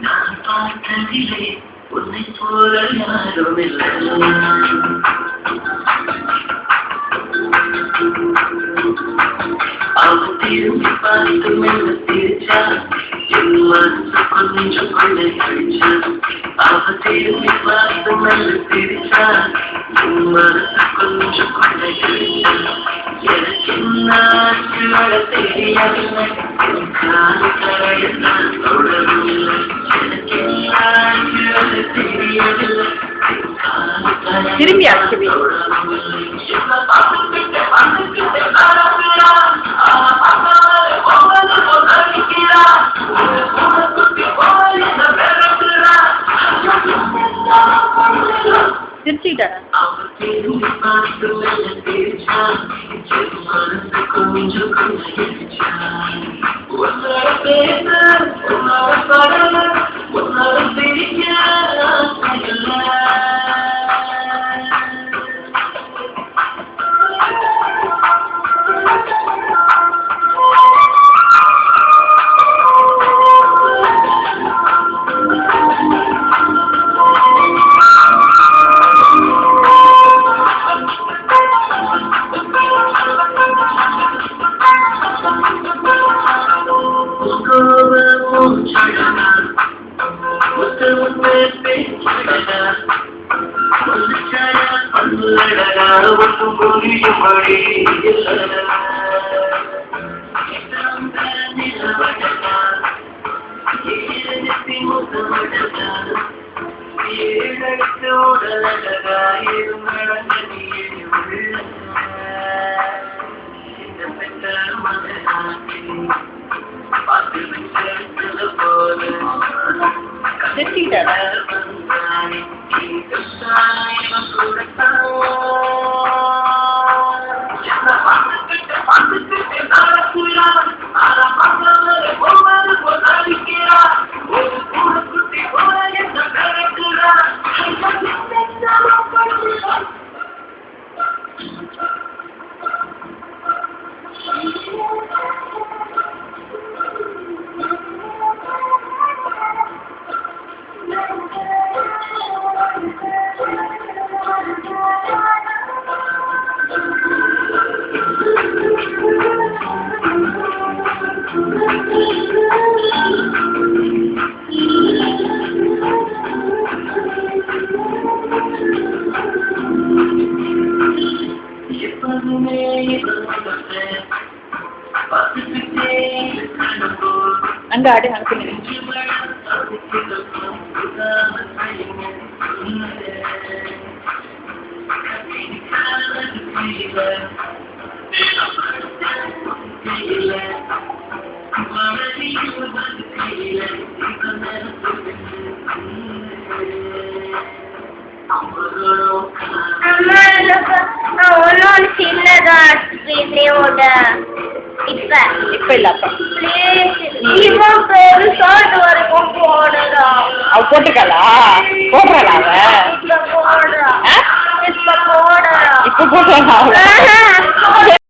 நான் பார்த்ததிலே உன்னை போல யாரும் இல்லை. அவன் திரும்பி பார்த்து மெல்ல சிரிச்சா, என் மனசு கொஞ்சம் கொள்ளை கழிச்சா. அவன் திரும்பி பார்த்து மெல்ல சிரிச்சா, என் மனசு கொஞ்சம் கொள்ளை கழிச்சா. எனக்கு என்னாச்சு வர தெரியவில்லை, என் காலை கரையில் நான் தொடரவில்லை. எனக்கு என்னாச்சு வர தெரியவில்லை, என் காலை கரையில் நான் தொடரவில்லை. அங்க ஆடு அனுப்புங்க. சின்னதா இப்ப இல்லப்பா வரைக்கும் போடுறா. அவ போட்டுக்காளா? போடுறாளா அவ? இப்ப போடுறா. இப்ப போடுறா?